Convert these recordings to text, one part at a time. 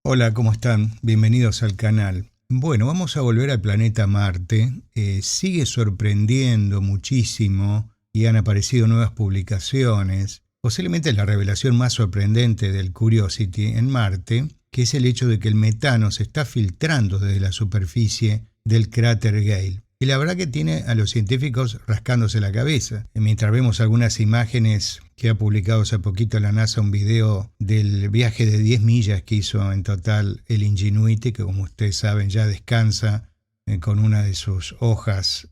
Hola, ¿cómo están? Bienvenidos al canal. Bueno, vamos a volver al planeta Marte. Sigue sorprendiendo muchísimo y han aparecido nuevas publicaciones. Posiblemente la revelación más sorprendente del Curiosity en Marte, que es el hecho de que el metano se está filtrando desde la superficie del cráter Gale. Y la verdad que tiene a los científicos rascándose la cabeza. Mientras vemos algunas imágenes que ha publicado hace poquito la NASA, un video del viaje de 10 millas que hizo en total el Ingenuity, que como ustedes saben ya descansa con una de sus hojas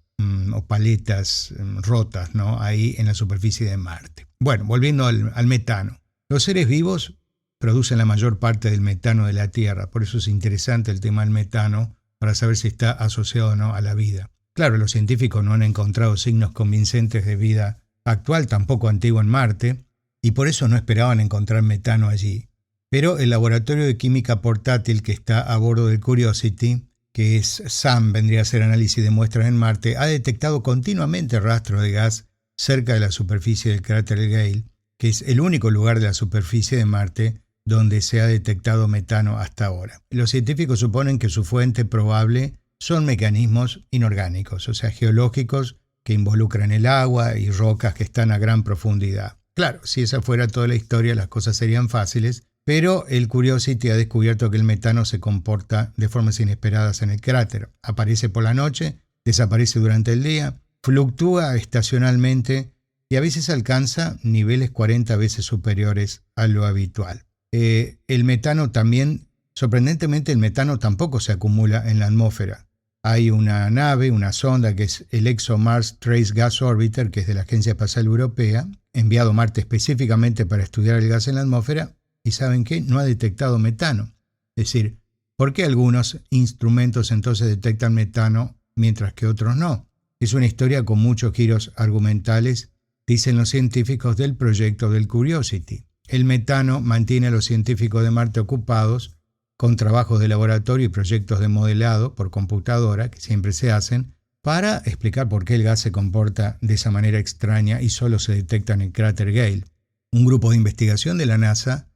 o paletas rotas, ¿no? Ahí en la superficie de Marte. Bueno, volviendo al metano. Los seres vivos producen la mayor parte del metano de la Tierra, por eso es interesante el tema del metano, para saber si está asociado o no a la vida. Claro, los científicos no han encontrado signos convincentes de vida actual, tampoco antigua en Marte, y por eso no esperaban encontrar metano allí. Pero el laboratorio de química portátil que está a bordo del Curiosity, que es SAM, vendría a ser análisis de muestras en Marte, ha detectado continuamente rastros de gas cerca de la superficie del cráter Gale, que es el único lugar de la superficie de Marte donde se ha detectado metano hasta ahora. Los científicos suponen que su fuente probable son mecanismos inorgánicos, o sea, geológicos que involucran el agua y rocas que están a gran profundidad. Claro, si esa fuera toda la historia, las cosas serían fáciles, pero el Curiosity ha descubierto que el metano se comporta de formas inesperadas en el cráter. Aparece por la noche, desaparece durante el día, fluctúa estacionalmente y a veces alcanza niveles 40 veces superiores a lo habitual. El metano también, sorprendentemente, el metano tampoco se acumula en la atmósfera. Hay una nave, una sonda que es el ExoMars Trace Gas Orbiter, que es de la Agencia Espacial Europea, enviado a Marte específicamente para estudiar el gas en la atmósfera, y ¿saben qué? No ha detectado metano. Es decir, ¿por qué algunos instrumentos entonces detectan metano mientras que otros no? Es una historia con muchos giros argumentales, dicen los científicos del proyecto del Curiosity. El metano mantiene a los científicos de Marte ocupados con trabajos de laboratorio y proyectos de modelado por computadora, que siempre se hacen, para explicar por qué el gas se comporta de esa manera extraña y solo se detecta en el cráter Gale. Un grupo de investigación de la NASA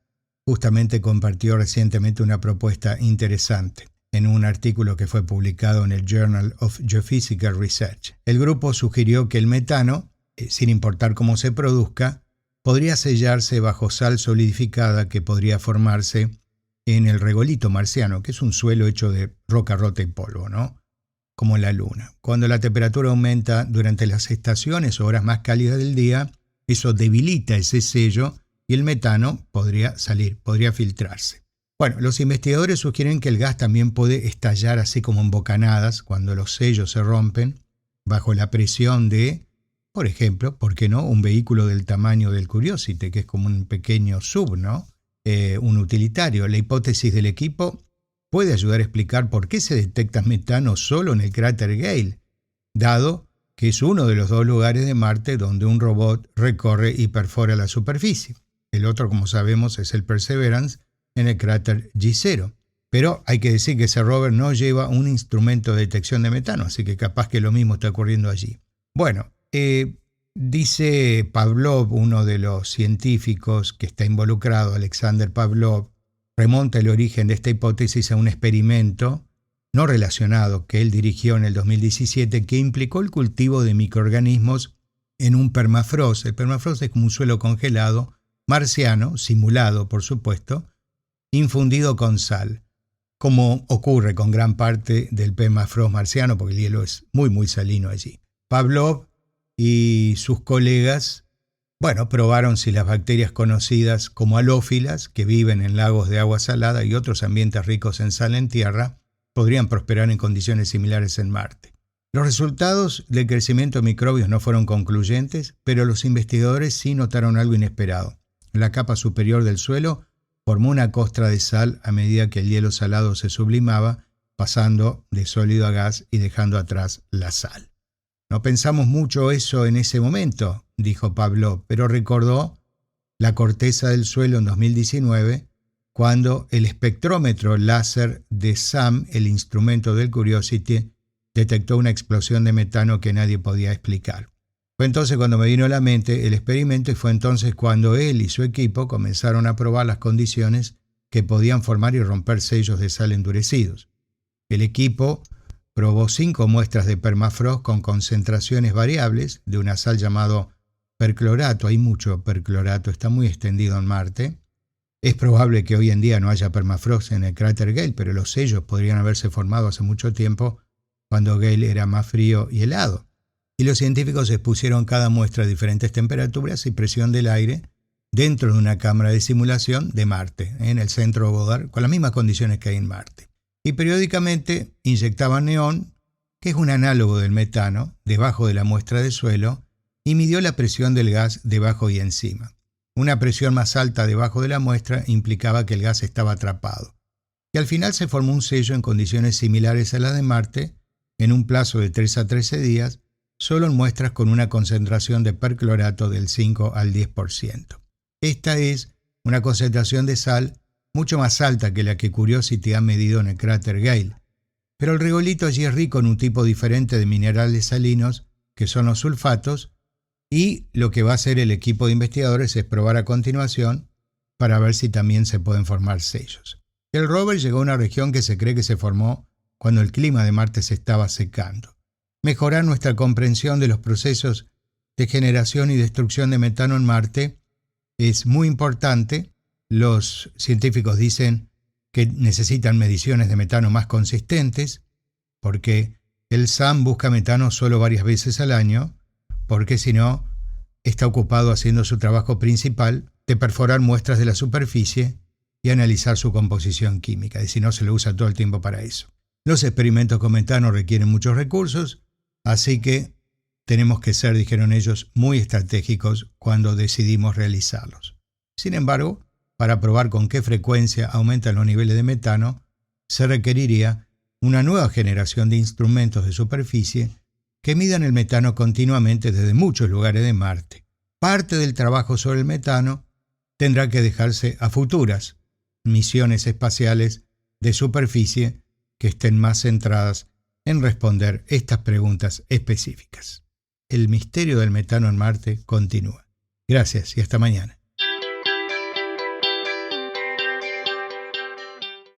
justamente compartió recientemente una propuesta interesante en un artículo que fue publicado en el Journal of Geophysical Research. El grupo sugirió que el metano, sin importar cómo se produzca, podría sellarse bajo sal solidificada que podría formarse en el regolito marciano, que es un suelo hecho de roca rota y polvo, ¿no? Como la Luna. Cuando la temperatura aumenta durante las estaciones o horas más cálidas del día, eso debilita ese sello y el metano podría salir, podría filtrarse. Bueno, los investigadores sugieren que el gas también puede estallar así como en bocanadas cuando los sellos se rompen bajo la presión de, por ejemplo, ¿por qué no? Un vehículo del tamaño del Curiosity, que es como un pequeño sub, ¿no? Un utilitario. La hipótesis del equipo puede ayudar a explicar por qué se detecta metano solo en el cráter Gale, dado que es uno de los dos lugares de Marte donde un robot recorre y perfora la superficie. El otro, como sabemos, es el Perseverance en el cráter G0. Pero hay que decir que ese rover no lleva un instrumento de detección de metano, así que capaz que lo mismo está ocurriendo allí. Bueno, dice Pavlov, uno de los científicos que está involucrado, Alexander Pavlov, remonta el origen de esta hipótesis a un experimento no relacionado que él dirigió en el 2017 que implicó el cultivo de microorganismos en un permafrost. El permafrost es como un suelo congelado, marciano, simulado por supuesto, infundido con sal, como ocurre con gran parte del permafrost marciano porque el hielo es muy salino allí. Pavlov y sus colegas, probaron si las bacterias conocidas como halófilas, que viven en lagos de agua salada y otros ambientes ricos en sal en tierra, podrían prosperar en condiciones similares en Marte. Los resultados del crecimiento de microbios no fueron concluyentes, pero los investigadores sí notaron algo inesperado. La capa superior del suelo formó una costra de sal a medida que el hielo salado se sublimaba, pasando de sólido a gas y dejando atrás la sal. No pensamos mucho eso en ese momento, dijo Pavlov, pero recordó la corteza del suelo en 2019, cuando el espectrómetro láser de SAM, el instrumento del Curiosity, detectó una explosión de metano que nadie podía explicar. Fue entonces cuando me vino a la mente el experimento y fue entonces cuando él y su equipo comenzaron a probar las condiciones que podían formar y romper sellos de sal endurecidos. El equipo probó 5 muestras de permafrost con concentraciones variables de una sal llamado perclorato. Hay mucho perclorato, está muy extendido en Marte. Es probable que hoy en día no haya permafrost en el cráter Gale, pero los sellos podrían haberse formado hace mucho tiempo, cuando Gale era más frío y helado. Y los científicos expusieron cada muestra a diferentes temperaturas y presión del aire dentro de una cámara de simulación de Marte, en el centro Goddard, con las mismas condiciones que hay en Marte. Y periódicamente inyectaban neón, que es un análogo del metano, debajo de la muestra de suelo, y midió la presión del gas debajo y encima. Una presión más alta debajo de la muestra implicaba que el gas estaba atrapado. Y al final se formó un sello en condiciones similares a las de Marte, en un plazo de 3 a 13 días, solo en muestras con una concentración de perclorato del 5 al 10%. Esta es una concentración de sal mucho más alta que la que Curiosity ha medido en el cráter Gale. Pero el regolito allí es rico en un tipo diferente de minerales salinos, que son los sulfatos, y lo que va a hacer el equipo de investigadores es probar a continuación para ver si también se pueden formar sellos. El rover llegó a una región que se cree que se formó cuando el clima de Marte se estaba secando. Mejorar nuestra comprensión de los procesos de generación y destrucción de metano en Marte es muy importante. Los científicos dicen que necesitan mediciones de metano más consistentes, porque el SAM busca metano solo varias veces al año, porque si no, está ocupado haciendo su trabajo principal de perforar muestras de la superficie y analizar su composición química, y si no, se lo usa todo el tiempo para eso. Los experimentos con metano requieren muchos recursos, así que tenemos que ser, dijeron ellos, muy estratégicos cuando decidimos realizarlos. Sin embargo, para probar con qué frecuencia aumentan los niveles de metano, se requeriría una nueva generación de instrumentos de superficie que midan el metano continuamente desde muchos lugares de Marte. Parte del trabajo sobre el metano tendrá que dejarse a futuras misiones espaciales de superficie que estén más centradas en responder estas preguntas específicas. El misterio del metano en Marte continúa. Gracias y hasta mañana.